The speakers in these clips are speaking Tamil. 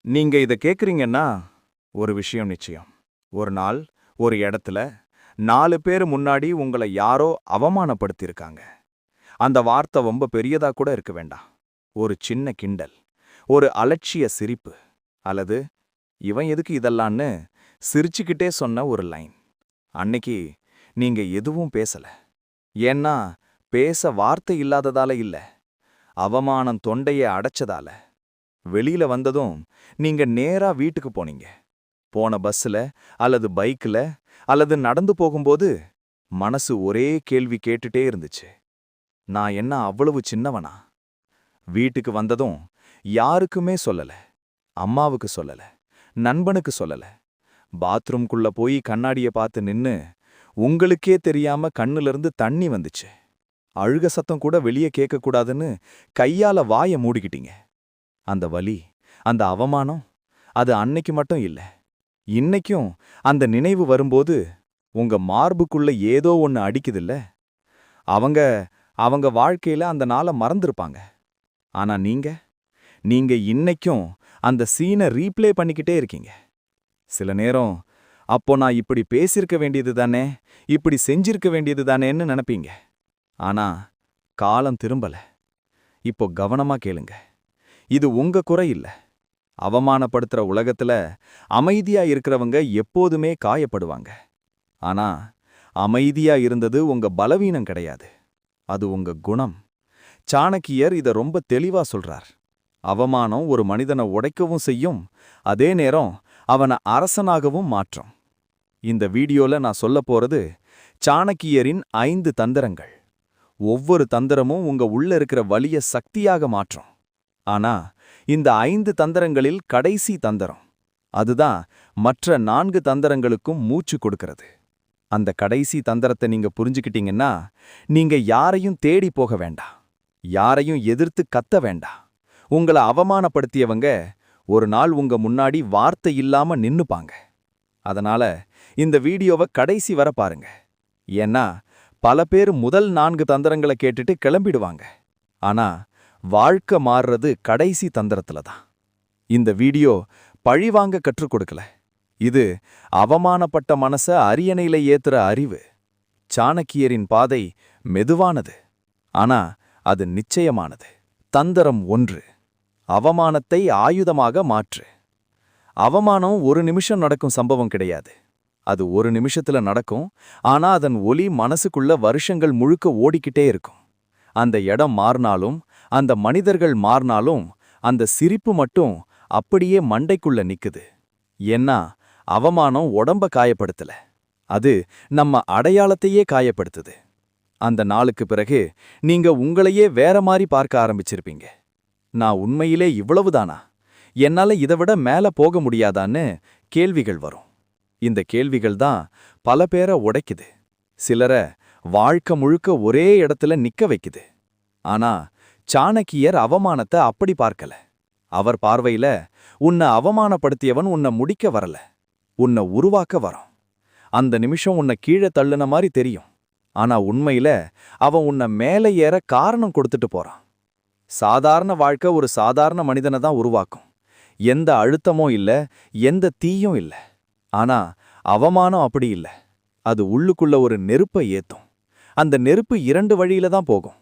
நீங்க இத கேக்குறீங்கன்னா, ஒரு விஷயம் நிச்சயம். ஒரு நாள், ஒரு இடத்துல 4 பேரு முன்னாடி உங்கள யாரோ அவமானப்படுத்தியிருக்காங்க. அந்த வார்த்தை ரொம்ப பெரியதா கூட இருக்க வேண்டாம். ஒரு சின்ன கிண்டல், ஒரு அலட்சிய சிரிப்பு, அல்லது இவன் எதுக்கு இதெல்லாம்னு சிரிச்சுக்கிட்டே சொன்ன ஒரு லைன். அன்னைக்கு நீங்க எதுவும் பேசல. ஏன்னா, பேச வார்த்தை இல்லாததால இல்ல. அவமானம் தொண்டைய அடைச்சதால. வெளியில வந்ததும் நீங்க நேரா வீட்டுக்கு போனீங்க. போன பஸ்ல அல்லது பைக்ல அல்லது நடந்து போகும்போது மனசு ஒரே கேள்வி கேட்டுட்டே இருந்துச்சு. நான் என்ன அவ்வளவு சின்னவனா? வீட்டுக்கு வந்ததும் யாருக்குமே சொல்லல. அம்மாவுக்கு சொல்லல, நண்பனுக்கு சொல்லல. பாத்ரூம்குள்ள போய் கண்ணாடிய பார்த்து நின்னு உங்களுக்கே தெரியாம கண்ணுல தண்ணி வந்துச்சு. அழுக சத்தம் கூட வெளியே கேட்கக்கூடாதுன்னு கையால வாய மூடிக்கிட்டீங்க. அந்த வலி, அந்த அவமானம், அது அன்னைக்கு மட்டும் இல்ல. இன்னைக்கும் அந்த நினைவு வரும்போது உங்க மார்புக்குள்ள ஏதோ ஒன்னு அடிக்குதில்ல. அவங்க அவங்க வாழ்க்கையில அந்த நாளை மறந்திருப்பாங்க. ஆனா நீங்க இன்னைக்கும் அந்த சீனை ரீப்ளே பண்ணிக்கிட்டே இருக்கீங்க. சில நேரம் அப்போ நான் இப்படி பேசியிருக்க வேண்டியது தானே, இப்படி செஞ்சிருக்க வேண்டியது தானேன்னு நினைப்பீங்க. ஆனா காலம் திரும்பல. இப்போ கவனமா கேளுங்க. இது உங்க குறை இல்ல. அவமானப்படுத்துற உலகத்துல அமைதியா இருக்கிறவங்க எப்போதுமே காயப்படுவாங்க. ஆனா அமைதியா இருந்தது உங்க பலவீனம் கிடையாது, அது உங்க குணம். சாணக்கியர் இத ரொம்ப தெளிவா சொல்றார். அவமானம் ஒரு மனிதனை உடைக்கவும் செய்யும், அதே நேரம் அவனை அரசனாகவும் மாற்றும். இந்த வீடியோல நான் சொல்ல போறது சாணக்கியரின் 5 தந்திரங்கள். ஒவ்வொரு தந்திரமும் உங்க உள்ள இருக்கிற வலிய சக்தியாக மாற்றும். ஆனா இந்த 5 தந்திரங்களில் கடைசி தந்திரம், அதுதான் மற்ற 4 தந்திரங்களுக்கும் மூச்சு கொடுக்கிறது. அந்த கடைசி தந்திரத்தை நீங்க புரிஞ்சுக்கிட்டீங்கன்னா, நீங்க யாரையும் தேடி போக வேண்டாம், யாரையும் எதிர்த்து கத்த வேண்டாம். உங்கள அவமானப்படுத்தியவங்க ஒரு நாள் உங்க முன்னாடி வார்த்தை இல்லாம நின்னுப்பாங்க. அதனால இந்த வீடியோவை கடைசி வர பாருங்க. ஏன்னா பல பேர் முதல் 4 தந்திரங்களை கேட்டுட்டு கிளம்பிடுவாங்க. ஆனா வாழ்க்கை மாறுறது கடைசி தந்திரத்துல தான். இந்த வீடியோ பழிவாங்க கற்றுக் கொடுக்கல. இது அவமானப்பட்ட மனச அரியணையில ஏத்துற அறிவு. சாணக்கியரின் பாதை மெதுவானது, ஆனா அது நிச்சயமானது. தந்திரம் 1: அவமானத்தை ஆயுதமாக மாற்று. அவமானம் ஒரு நிமிஷம் நடக்கும் சம்பவம் கிடையாது. அது ஒரு நிமிஷத்துல நடக்கும், ஆனா அதன் ஒலி மனசுக்குள்ள வருஷங்கள் முழுக்க ஓடிக்கிட்டே இருக்கும். அந்த இடம் மாறினாலும், அந்த மனிதர்கள் மாறினாலும், அந்த சிரிப்பு மட்டும் அப்படியே மண்டைக்குள்ள நிக்குது. ஏன்னா அவமானம் உடம்ப காயப்படுத்தல, அது நம்ம அடையாளத்தையே காயப்படுத்துது. அந்த நாளுக்கு பிறகு நீங்க உங்களையே வேற மாதிரி பார்க்க ஆரம்பிச்சிருப்பீங்க. நான் உண்மையிலே இவ்வளவுதானா? என்னால இதை விட மேல போக முடியாதான்னு கேள்விகள் வரும். இந்த கேள்விகள் தான் பல பேரை உடைக்குது, சிலரை வாழ்க்கை முழுக்க ஒரே இடத்துல நிக்க வைக்குது. ஆனா சாணக்கியர் அவமானத்தை அப்படி பார்க்கல. அவர் பார்வையில உன்னை அவமானப்படுத்தியவன் உன்னை முடிக்க வரல, உன்னை உருவாக்க வரும். அந்த நிமிஷம் உன்னை கீழே தள்ளுன மாதிரி தெரியும், ஆனா உண்மையில அவன் உன்னை மேலே ஏற காரணம் கொடுத்துட்டு போறான். சாதாரண வாழ்க்கை ஒரு சாதாரண மனிதனை தான் உருவாக்கும். எந்த அழுத்தமும் இல்ல, எந்த தீயும் இல்ல. ஆனா அவமானம் அப்படி இல்ல. அது உள்ளுக்குள்ள ஒரு நெருப்பை ஏத்தும். அந்த நெருப்பு 2 வழியில தான் போகும்.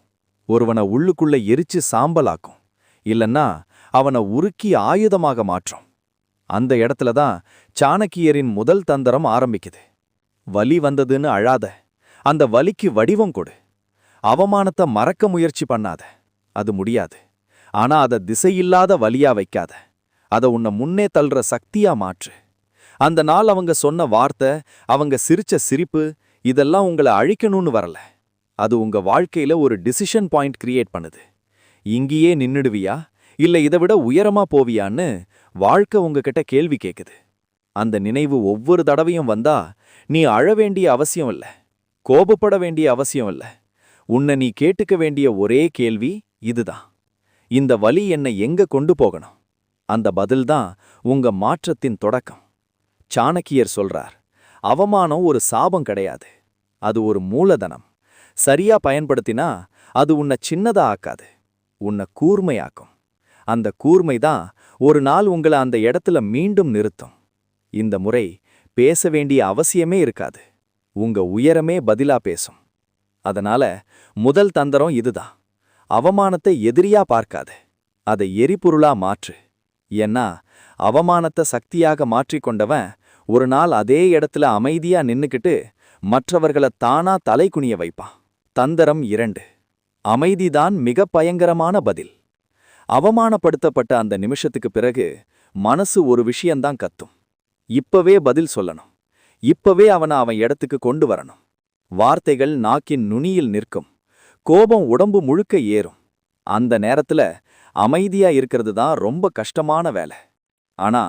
ஒருவனை உள்ளுக்குள்ள எரிச்சு சாம்பலாக்கும், இல்லன்னா அவனை உருக்கி ஆயுதமாக மாற்றும். அந்த இடத்துல தான் சாணக்கியரின் முதல் தந்திரம் ஆரம்பிக்குது. வலி வந்ததுன்னு அழாத, அந்த வலிக்கு வடிவம் கொடு. அவமானத்தை மறக்க முயற்சி பண்ணாத, அது முடியாது. ஆனா அதை திசையில்லாத வலியா வைக்காத, அதை உன்னை முன்னே தள்ளுற சக்தியா மாற்று. அந்த நாள் அவங்க சொன்ன வார்த்தை, அவங்க சிரிச்ச சிரிப்பு, இதெல்லாம் உங்களை அழிக்கணும்னு வரல. அது உங்க வாழ்க்கையில ஒரு டிசிஷன் பாயிண்ட் கிரியேட் பண்ணுது. இங்கேயே நின்னுடுவியா, இல்ல இதை விட உயரமா போவியான்னு வாழ்க்கை உங்ககிட்ட கேள்வி கேக்குது. அந்த நினைவு ஒவ்வொரு தடவையும் வந்தா நீ அழ வேண்டிய அவசியம் இல்ல, கோபப்பட வேண்டிய அவசியம் இல்ல. உன்னை நீ கேட்டுக்க வேண்டிய ஒரே கேள்வி இதுதான்: இந்த வலி என்னை எங்க கொண்டு போகணும்? அந்த பதில்தான் உங்க மாற்றத்தின் தொடக்கம். சாணக்கியர் சொல்றார், அவமானம் ஒரு சாபம் கிடையாது, அது ஒரு மூலதனம். சரியா பயன்படுத்தினா அது உன்னை சின்னதா ஆக்காது, உன்னை கூர்மையாக்கும். அந்த கூர்மைதான் ஒரு நாள் உங்களை அந்த இடத்துல மீண்டும் நிறுத்தும். இந்த முறை பேச வேண்டிய அவசியமே இருக்காது. உங்க உயரமே பதிலா பேசும். அதனால முதல் தந்திரம் இதுதான். அவமானத்தை எதிரியா பார்க்காத, அதை எரிபொருளா மாற்று. ஏன்னா அவமானத்தை சக்தியாக மாற்றிக்கொண்டவன் ஒரு நாள் அதே இடத்துல அமைதியா நின்னுக்கிட்டு மற்றவர்களை தானா தலை குனிய வைப்பான். தந்திரம் 2. அமைதிதான் மிக பயங்கரமான பதில். அவமானப்படுத்தப்பட்ட அந்த நிமிஷத்துக்கு பிறகு மனசு ஒரு விஷயம்தான் கத்தும். இப்பவே பதில் சொல்லணும். இப்பவே அவன் இடத்துக்கு கொண்டு வரணும். வார்த்தைகள் நாக்கின் நுனியில் நிற்கும். கோபம் உடம்பு முழுக்க ஏறும். அந்த நேரத்துல அமைதியா இருக்கிறது தான் ரொம்ப கஷ்டமான வேலை. ஆனா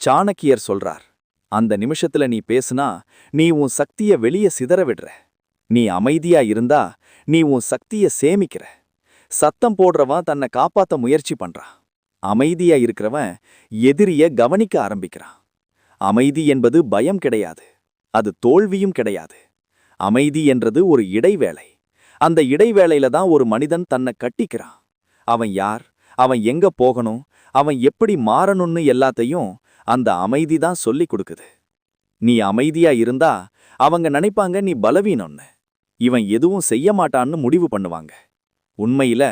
சாணக்கியர் சொல்றார், அந்த நிமிஷத்துல நீ பேசுனா நீ உன் சக்திய வெளிய சிதற விடுற. நீ அமைதியா இருந்தா நீ உன் சக்திய சேமிக்கிற. சத்தம் போடுறவன் தன்னை காப்பாத்த முயற்சி பண்றான். அமைதியா இருக்கிறவன் எதிரிய கவனிக்க ஆரம்பிக்கிறான். அமைதி என்பது பயம் கிடையாது, அது தோல்வியும் கிடையாது. அமைதி என்றது ஒரு இடைவேளை. அந்த இடைவேளையில தான் ஒரு மனிதன் தன்னை கட்டிக்கிறான். அவன் யார், அவன் எங்க போகணும், அவன் எப்படி மாறணும்னு எல்லாத்தையும் அந்த அமைதி தான் சொல்லிக் கொடுக்குது. நீ அமைதியா இருந்தா அவங்க நினைப்பாங்க நீ பலவீனம்னு. இவன் எதுவும் செய்ய மாட்டான்னு முடிவு பண்ணுவாங்க. உண்மையில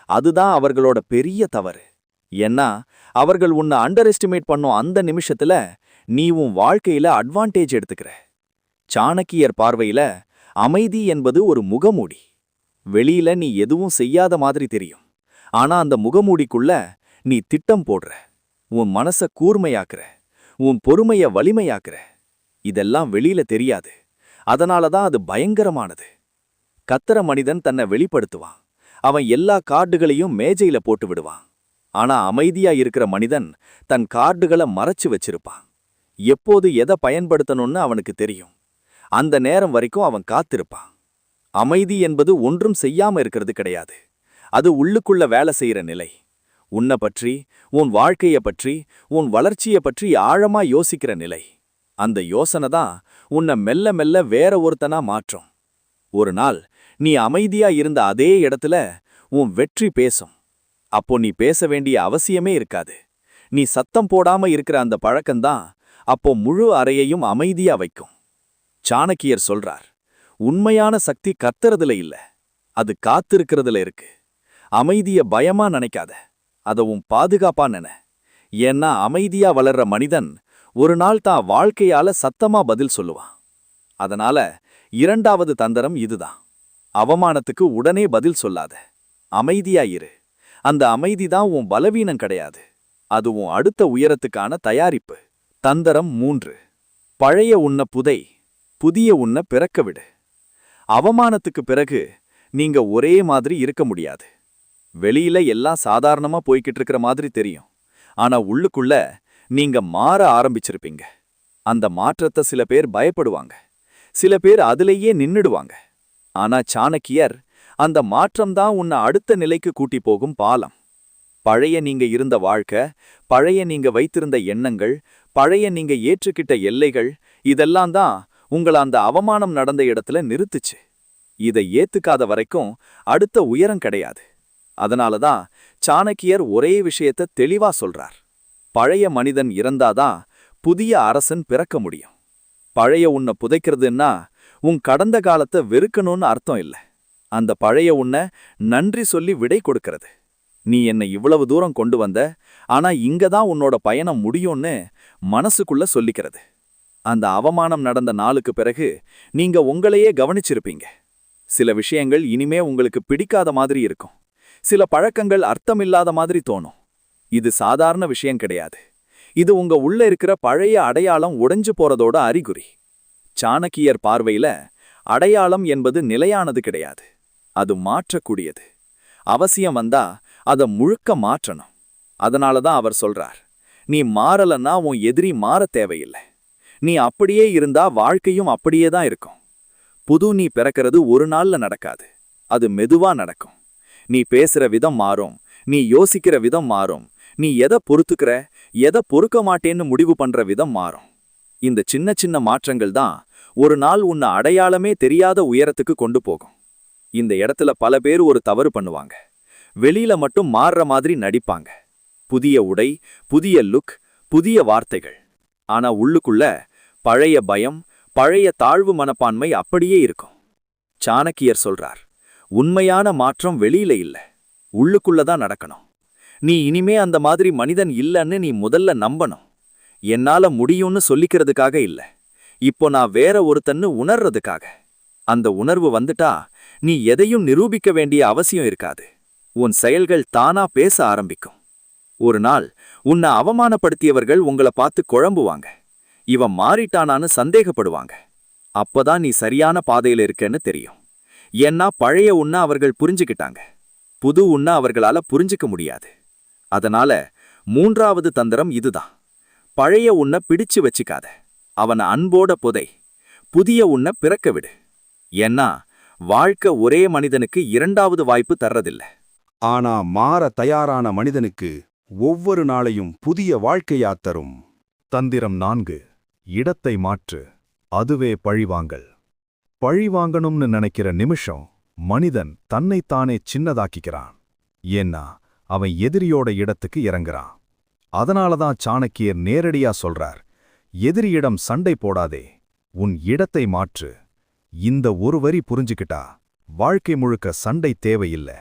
அதுதான் அவர்களோட பெரிய தவறு. ஏன்னா அவர்கள் உன்னை அண்டர் எஸ்டிமேட் பண்ணும் அந்த நிமிஷத்துல நீ உன் வாழ்க்கையில அட்வான்டேஜ் எடுத்துக்கிற. சாணக்கியர் பார்வையில அமைதி என்பது ஒரு முகமூடி. வெளியில நீ எதுவும் செய்யாத மாதிரி தெரியும். ஆனா அந்த முகமூடிக்குள்ள நீ திட்டம் போடுற, உன் மனச கூர்மையாக்குற, உன் பொறுமைய வலிமையாக்குற. இதெல்லாம் வெளியில தெரியாது. அதனாலதான் அது பயங்கரமானது. கத்தர மனிதன் தன்னை வெளிப்படுத்துவான். அவன் எல்லா கார்டுகளையும் மேஜையில போட்டு விடுவான். ஆனா அமைதியா இருக்கிற மனிதன் தன் கார்டுகளை மறைச்சு வச்சிருப்பான். எப்போது எதை பயன்படுத்தணும்னு அவனுக்கு தெரியும். அந்த நேரம் வரைக்கும் அவன் காத்திருப்பான். அமைதி என்பது ஒன்றும் செய்யாம இருக்கிறது கிடையாது. அது உள்ளுக்குள்ள வேலை செய்யற நிலை. உன்னை பற்றி, உன் வாழ்க்கைய பற்றி, உன் வளர்ச்சிய பற்றி ஆழமா யோசிக்கிற நிலை. அந்த யோசனை தான் உன்னை மெல்ல மெல்ல வேற ஒருத்தனா மாற்றும். ஒரு நாள் நீ அமைதியா இருந்த அதே இடத்துல உன் வெற்றி பேசும். அப்போ நீ பேச வேண்டிய அவசியமே இருக்காது. நீ சத்தம் போடாம இருக்கிற அந்த பழக்கம்தான் அப்போ முழு அறையையும் அமைதியா வைக்கும். சாணக்கியர் சொல்றார், உண்மையான சக்தி கத்துறதுல இல்ல, அது காத்திருக்கிறதுல இருக்கு. அமைதிய பயமா நினைக்காத, அதை உன் பாதுகாப்பா நின. ஏன்னா அமைதியா வளர்ற மனிதன் ஒரு நாள் தான் வாழ்க்கையால சத்தமா பதில் சொல்லுவான். அதனால 2வது தந்திரம் இதுதான். அவமானத்துக்கு உடனே பதில் சொல்லாத, அமைதியா இரு. அந்த அமைதிதான் உன் பலவீனம் கிடையாது, அது உன் அடுத்த உயரத்துக்கான தயாரிப்பு. தந்திரம் 3. பழைய உன்ன புதை, புதிய உன்ன பிறக்க விடு. அவமானத்துக்கு பிறகு நீங்க ஒரே மாதிரி இருக்க முடியாது. வெளியில எல்லாம் சாதாரணமா போய்கிட்டு இருக்கிற மாதிரி தெரியும். ஆனா உள்ளுக்குள்ள நீங்க மாற ஆரம்பிச்சிருப்பீங்க. அந்த மாற்றத்தை சில பேர் பயப்படுவாங்க, சில பேர் அதிலேயே நின்னுடுவாங்க. ஆனா சாணக்கியர், அந்த மாற்றம்தான் உன்னை அடுத்த நிலைக்கு கூட்டி போகும் பாலம். பழைய நீங்க இருந்த வாழ்க்கை, பழைய நீங்க வைத்திருந்த எண்ணங்கள், பழைய நீங்க ஏற்றுக்கிட்ட எல்லைகள், இதெல்லாம் தான் உங்களை அந்த அவமானம் நடந்த இடத்துல நிறுத்துச்சு. இதை ஏத்துக்காத வரைக்கும் அடுத்த உயரம் கிடையாது. அதனாலதான் சாணக்கியர் ஒரே விஷயத்தை தெளிவா சொல்றார். பழைய மனிதன் இறந்தாதான் புதிய அரசன் பிறக்க முடியும். பழைய உன்னை புதைக்கிறதுன்னா உன் கடந்த காலத்தை வெறுக்கணும்னு அர்த்தம் இல்ல. அந்த பழைய உன்னை நன்றி சொல்லி விடை கொடுக்கிறது. நீ என்னை இவ்வளவு தூரம் கொண்டு வந்த, ஆனா இங்கதான் உன்னோட பயணம் முடியும்னு மனசுக்குள்ள சொல்லிக்கிறது. அந்த அவமானம் நடந்த நாளுக்கு பிறகு நீங்க உங்களையே கவனிச்சிருப்பீங்க. சில விஷயங்கள் இனிமே உங்களுக்கு பிடிக்காத மாதிரி இருக்கும். சில பழக்கங்கள் அர்த்தமில்லாத மாதிரி தோணும். இது சாதாரண விஷயம் கிடையாது. இது உங்க உள்ள இருக்கிற பழைய அடையாளம் உடைஞ்சு போறதோட அறிகுறி. சாணக்கியர் பார்வையில அடையாளம் என்பது நிலையானது கிடையாது, அது மாற்றக்கூடியது. அவசியம் வந்தா அதை முழுக்க மாற்றணும். அதனாலதான் அவர் சொல்றார், நீ மாறலன்னா உன் எதிரி மாற தேவையில்லை. நீ அப்படியே இருந்தா வாழ்க்கையும் அப்படியே தான் இருக்கும். புது நீ பிறக்கிறது ஒரு நாள்ல நடக்காது, அது மெதுவா நடக்கும். நீ பேசுற விதம் மாறும், நீ யோசிக்கிற விதம் மாறும், நீ எதை பொறுத்துக்கிற, எதை பொறுக்க மாட்டேன்னு முடிவு பண்ற விதம் மாறும். இந்த சின்ன சின்ன மாற்றங்கள் தான் ஒரு நாள் உன்னை அடையாளமே தெரியாத உயரத்துக்கு கொண்டு போகும். இந்த இடத்துல பல பேர் ஒரு தவறு பண்ணுவாங்க. வெளியில மட்டும் மாறுற மாதிரி நடிப்பாங்க. புதிய உடை, புதிய லுக், புதிய வார்த்தைகள். ஆனா உள்ளுக்குள்ள பழைய பயம், பழைய தாழ்வு மனப்பான்மை அப்படியே இருக்கும். சாணக்கியர் சொல்றார், உண்மையான மாற்றம் வெளியில இல்ல, உள்ளுக்குள்ளதான் நடக்கணும். நீ இனிமே அந்த மாதிரி மனிதன் இல்லன்னு நீ முதல்ல நம்பணும். என்னால முடியும்னு சொல்லிக்கிறதுக்காக இல்ல, இப்போ நான் வேற ஒருத்தன்னு உணர்றதுக்காக. அந்த உணர்வு வந்துட்டா நீ எதையும் நிரூபிக்க வேண்டிய அவசியம் இருக்காது. உன் செயல்கள் தானா பேச ஆரம்பிக்கும். ஒரு நாள் உன்னை அவமானப்படுத்தியவர்கள் உங்களை பார்த்து குழம்புவாங்க, இவன் மாறிட்டானான்னு சந்தேகப்படுவாங்க. அப்பதான் நீ சரியான பாதையில இருக்கன்னு தெரியும். ஏன்னா பழைய உன்னை அவர்கள் புரிஞ்சுக்கிட்டாங்க, புது உன்னை அவர்களால புரிஞ்சுக்க முடியாது. அதனால 3வது தந்திரம் இதுதான். பழைய உன்னை பிடிச்சு வச்சுக்காத, அவனை அன்போட புதை. புதிய உன்னை பிறக்க விடு. ஏன்னா வாழ்க்கை ஒரே மனிதனுக்கு 2வது வாய்ப்பு தர்றதில்ல. ஆனா மாற தயாரான மனிதனுக்கு ஒவ்வொரு நாளையும் புதிய வாழ்க்கையா தரும். தந்திரம் 4. இடத்தை மாற்று, அதுவே பழிவாங்கல். பழிவாங்கணும்னு நினைக்கிற நிமிஷம் மனிதன் தன்னைத்தானே சின்னதாக்கிக்கிறான். ஏன்னா அவன் எதிரியோட இடத்துக்கு இறங்குறான். அதனாலதான் சாணக்கியர் நேரடியா சொல்றார், எதிரியிடம் சண்டை போடாதே, உன் இடத்தை மாற்று. இந்த ஒரு வரி புரிஞ்சுக்கிட்டா வாழ்க்கை முழுக்க சண்டை தேவையில்லை.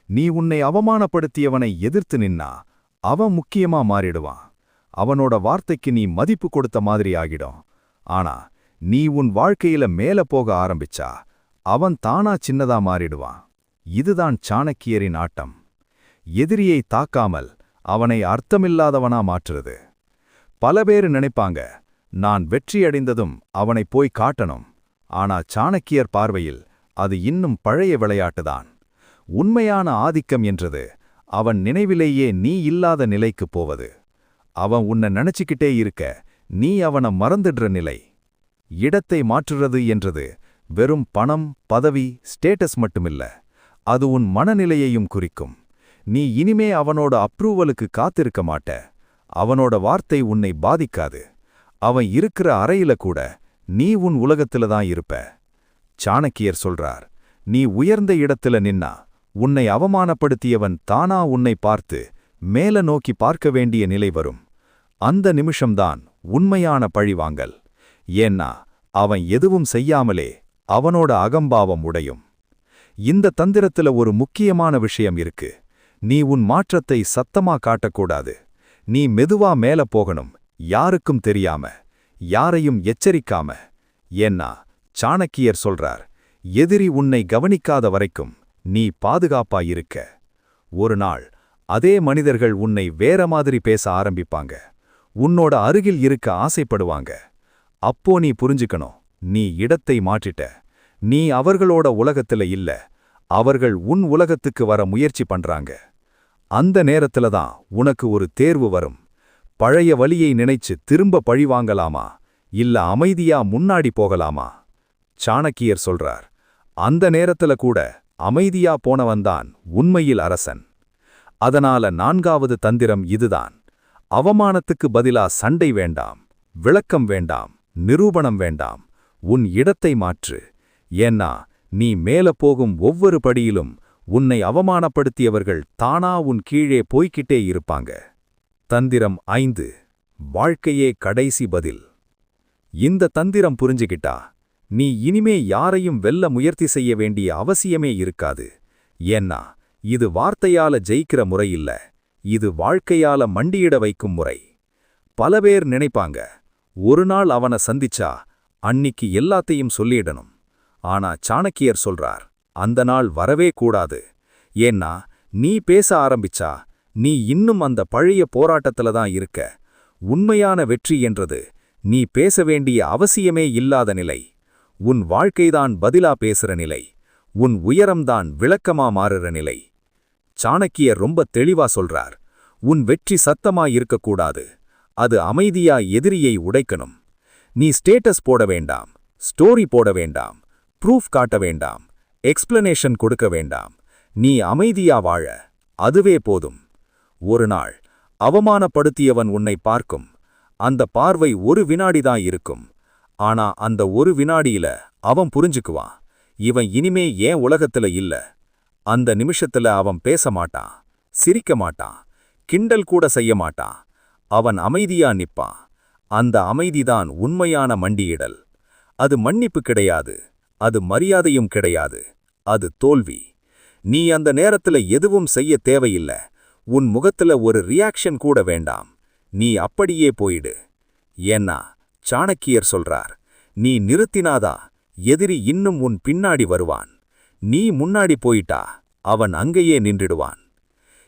நீ உன்னை அவமானப்படுத்தியவனை எதிர்த்து நின்னா அவன் முக்கியமா மாறிடுவான். அவனோட வார்த்தைக்கு நீ மதிப்பு கொடுத்த மாதிரி ஆகிடும். ஆனா நீ உன் வாழ்க்கையில மேல போக ஆரம்பிச்சா அவன் தானா சின்னதா மாறிடுவான். இதுதான் சாணக்கியரின் ஆட்டம். எதிரியை தாக்காமல் அவனை அர்த்தமில்லாதவனா மாற்றுறது. பல பேரு நினைப்பாங்க, நான் வெற்றியடைந்ததும் அவனை போய் காட்டணும். ஆனா சாணக்கியர் பார்வையில் அது இன்னும் பழைய விளையாட்டுதான். உண்மையான ஆதிக்கம் என்றது அவன் நினைவிலேயே நீ இல்லாத நிலைக்குப் போவது. அவன் உன்னை நினைச்சுக்கிட்டே இருக்க நீ அவனை மறந்துடுற நிலை. இடத்தை மாற்றுறது என்றது வெறும் பணம், பதவி, ஸ்டேட்டஸ் மட்டுமில்ல, அது உன் மனநிலையையும் குறிக்கும். நீ இனிமே அவனோட அப்ரூவலுக்கு காத்திருக்க மாட்ட. அவனோட வார்த்தை உன்னை பாதிக்காது. அவன் இருக்கிற அறையில கூட நீ உன் உலகத்துல தான் இருப்ப. சாணக்கியர் சொல்றார், நீ உயர்ந்த இடத்துல நின்னா உன்னை அவமானப்படுத்தியவன் தானா உன்னை பார்த்து மேல நோக்கி பார்க்க வேண்டிய நிலை வரும். அந்த நிமிஷம்தான் உண்மையான பழிவாங்கல். ஏன்னா அவன் எதுவும் செய்யாமலே அவனோட அகம்பாவம் உடையும். இந்த தந்திரத்துல ஒரு முக்கியமான விஷயம் இருக்கு. நீ உன் மாற்றத்தை சத்தமா காட்டக்கூடாது. நீ மெதுவா மேல போகணும், யாருக்கும் தெரியாம, யாரையும் எச்சரிக்காம. ஏன்னா சாணக்கியர் சொல்றார், எதிரி உன்னை கவனிக்காத வரைக்கும் நீ பாதுகாப்பா இருக்க. ஒரு நாள் அதே மனிதர்கள் உன்னை வேற மாதிரி பேச ஆரம்பிப்பாங்க, உன்னோட அருகில் இருக்க ஆசைப்படுவாங்க. அப்போ நீ புரிஞ்சுக்கணும், நீ இடத்தை மாற்றிட்ட. நீ அவர்களோட உலகத்துல இல்ல, அவர்கள் உன் உலகத்துக்கு வர முயற்சி பண்றாங்க. அந்த நேரத்துல தான் உனக்கு ஒரு தேர்வு வரும். பழைய வலியை நினைச்சு திரும்ப பழிவாங்கலாமா, இல்ல அமைதியா முன்னாடி போகலாமா? சாணக்கியர் சொல்றார், அந்த நேரத்துல கூட அமைதியா போனவன்தான் உண்மையில் அரசன். அதனால 4வது தந்திரம் இதுதான். அவமானத்துக்கு பதிலா சண்டை வேண்டாம், விளக்கம் வேண்டாம், நிரூபணம் வேண்டாம். உன் இடத்தை மாற்று. ஏன்னா நீ மேல போகும் ஒவ்வொரு படியிலும் உன்னை அவமானப்படுத்தியவர்கள் தானா உன் கீழே போய்கிட்டே இருப்பாங்க. தந்திரம் 5. வாழ்க்கையே கடைசி பதில். இந்த தந்திரம் புரிஞ்சுகிட்டா நீ இனிமே யாரையும் வெல்ல முயற்சி செய்ய வேண்டிய அவசியமே இருக்காது. ஏன்னா இது வார்த்தையால ஜெயிக்கிற முறையில்ல, இது வாழ்க்கையால மண்டியிட வைக்கும் முறை. பல பேர் நினைப்பாங்க, ஒரு நாள் அவனை சந்திச்சா அன்னிக்கு எல்லாத்தையும் சொல்லிடணும். ஆனா சாணக்கியர் சொல்றார், அந்த நாள் வரவே கூடாது. ஏன்னா நீ பேச ஆரம்பிச்சா நீ இன்னும் அந்த பழைய போராட்டத்துல தான் இருக்க. உண்மையான வெற்றி என்றது நீ பேச வேண்டிய அவசியமே இல்லாத நிலை. உன் வாழ்க்கைதான் பதிலா பேசுற நிலை. உன் உயரம்தான் விளக்கமா மாறுற நிலை. சாணக்கியர் ரொம்ப தெளிவா சொல்றார், உன் வெற்றி சத்தமா இருக்கக்கூடாது, அது அமைதியா எதிரியை உடைக்கணும். நீ ஸ்டேட்டஸ் போட வேண்டாம், ஸ்டோரி போட வேண்டாம், ப்ரூஃப் காட்ட வேண்டாம், எக்ஸ்பிளனேஷன் கொடுக்க வேண்டாம். நீ அமைதியா வாழ, அதுவே போதும். ஒரு நாள் அவமானப்படுத்தியவன் உன்னை பார்க்கும். அந்த பார்வை ஒரு வினாடிதான் இருக்கும். ஆனா அந்த ஒரு வினாடியில அவன் புரிஞ்சுக்குவான், இவன் இனிமே ஏன் உலகத்துல இல்ல. அந்த நிமிஷத்துல அவன் பேச மாட்டான், சிரிக்க மாட்டான், கிண்டல் கூட செய்ய மாட்டான். அவன் அமைதியா நிப்பான். அந்த அமைதிதான் உண்மையான மண்டியிடல். அது மன்னிப்பு கிடையாது, அது மரியாதையும் கிடையாது, அது தோல்வி. நீ அந்த நேரத்துல எதுவும் செய்ய தேவையில்ல. உன் முகத்துல ஒரு ரியாக்ஷன் கூட வேண்டாம். நீ அப்படியே போயிடு. ஏன்னா சாணக்கியர் சொல்றார், நீ நிறுத்தினாதா எதிரி இன்னும் உன் பின்னாடி வருவான். நீ முன்னாடி போயிட்டா அவன் அங்கேயே நின்றிடுவான்.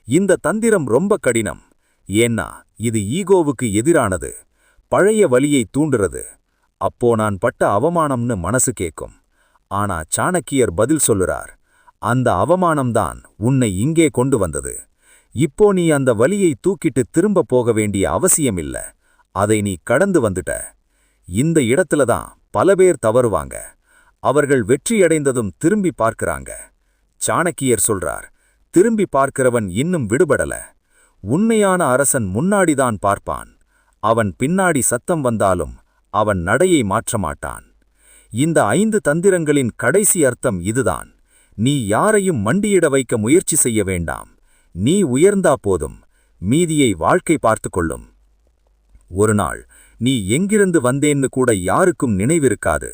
இந்த தந்திரம் ரொம்ப கடினம். ஏன்னா இது ஈகோவுக்கு எதிரானது, பழைய வலியை தூண்டுறது. அப்போ நான் பட்ட அவமானம்னு மனசு கேட்கும். ஆனா சாணக்கியர் பதில் சொல்லுறார், அந்த அவமானம்தான் உன்னை இங்கே கொண்டு வந்தது. இப்போ நீ அந்த வலியை தூக்கிட்டு திரும்ப போக வேண்டிய அவசியமில்ல. அதை நீ கடந்து வந்துட்ட. இந்த இடத்துல தான் பல பேர் தவறுவாங்க. அவர்கள் வெற்றியடைந்ததும் திரும்பி பார்க்கறாங்க. சாணக்கியர் சொல்றார், திரும்பி பார்க்கிறவன் இன்னும் விடுபடல. உண்மையான அரசன் முன்னாடிதான் பார்ப்பான். அவன் பின்னாடி சத்தம் வந்தாலும் அவன் நடையை மாற்றமாட்டான். இந்த 5 தந்திரங்களின் கடைசி அர்த்தம் இதுதான். நீ யாரையும் மண்டியிட வைக்க முயற்சி செய்ய வேண்டாம். நீ உயர்ந்தா போதும், மீதியை வாழ்க்கை பார்த்து கொள்ளும். ஒரு நாள் நீ எங்கிருந்து வந்தேன்னு கூட யாருக்கும் நினைவிருக்காது.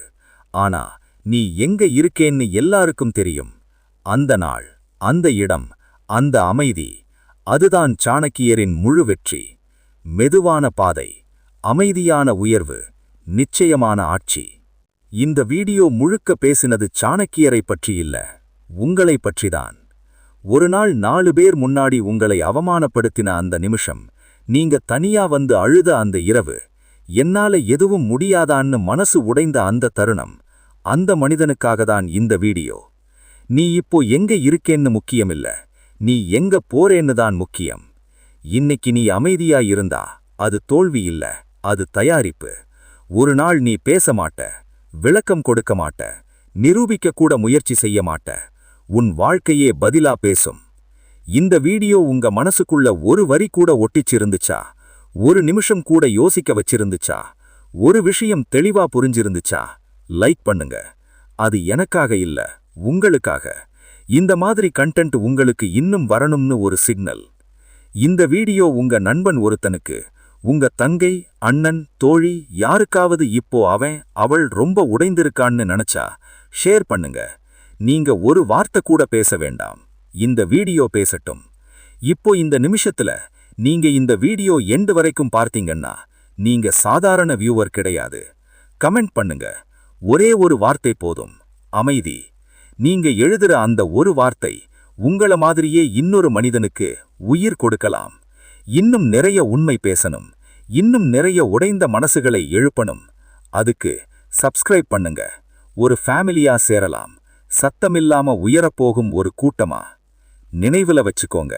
ஆனா நீ எங்க இருக்கேன்னு எல்லாருக்கும் தெரியும். அந்த நாள், அந்த இடம், அந்த அமைதி, அதுதான் சாணக்கியரின் முழு வெற்றி. மெதுவான பாதை, அமைதியான உயர்வு, நிச்சயமான ஆட்சி. இந்த வீடியோ முழுக்க பேசினது சாணக்கியரை பற்றி இல்ல, உங்களை பற்றிதான். ஒரு நாள் 4 பேர் முன்னாடி உங்களை அவமானப்படுத்தின அந்த நிமிஷம், நீங்க தனியா வந்து அழுத அந்த இரவு, என்னால எதுவும் முடியாதான்னு மனசு உடைந்த அந்த தருணம், அந்த மனிதனுக்காகத்தான் இந்த வீடியோ. நீ இப்போ எங்க இருக்கேன்னு முக்கியமில்ல, நீ எங்க போறேன்னு தான் முக்கியம். இன்னைக்கு நீ அமைதியா இருந்தா அது தோல்வி இல்ல, அது தயாரிப்பு. ஒரு நாள் நீ பேச மாட்ட, விளக்கம் கொடுக்க மாட்ட, நிரூபிக்க கூட முயற்சி செய்ய மாட்ட. உன் வாழ்க்கையே பதிலா பேசும். இந்த வீடியோ உங்க மனசுக்குள்ள ஒரு வரி கூட ஒட்டிச்சிருந்துச்சா, ஒரு நிமிஷம் கூட யோசிக்க வச்சிருந்துச்சா, ஒரு விஷயம் தெளிவா புரிஞ்சிருந்துச்சா, லைக் பண்ணுங்க. அது எனக்காக இல்ல, உங்களுக்காக. இந்த மாதிரி கண்டென்ட் உங்களுக்கு இன்னும் வரணும்னு ஒரு சிக்னல். இந்த வீடியோ உங்க நண்பன் ஒருத்தனுக்கு, உங்க தங்கை, அண்ணன், தோழி, யாருக்காவது இப்போ அவன் அவள் ரொம்ப உடைந்திருக்கான்னு நினைச்சா ஷேர் பண்ணுங்க. நீங்க ஒரு வார்த்தை கூட பேச வேண்டாம், இந்த வீடியோ பேசட்டும். இப்போ இந்த நிமிஷத்துல நீங்க இந்த வீடியோ எண்டு வரைக்கும் பார்த்தீங்கன்னா நீங்க சாதாரண வியூவர் கிடையாது. கமெண்ட் பண்ணுங்க, ஒரே ஒரு வார்த்தை போதும், அமைதி. நீங்க எழுதுற அந்த ஒரு வார்த்தை உங்கள மாதிரியே இன்னொரு மனிதனுக்கு உயிர் கொடுக்கலாம். இன்னும் நிறைய உண்மை பேசணும், இன்னும் நிறைய உடைந்த மனசுகளை எழுப்பணும். அதுக்கு சப்ஸ்கிரைப் பண்ணுங்க. ஒரு ஃபேமிலியா சேரலாம், சத்தமில்லாம உயரப்போகும் ஒரு கூட்டமா. நினைவுல வச்சுக்கோங்க,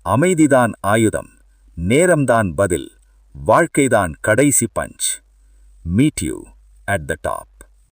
அமைதிதான் ஆயுதம், நேரம்தான் பதில், வாழ்க்கைதான் கடைசி punch. Meet you at the top.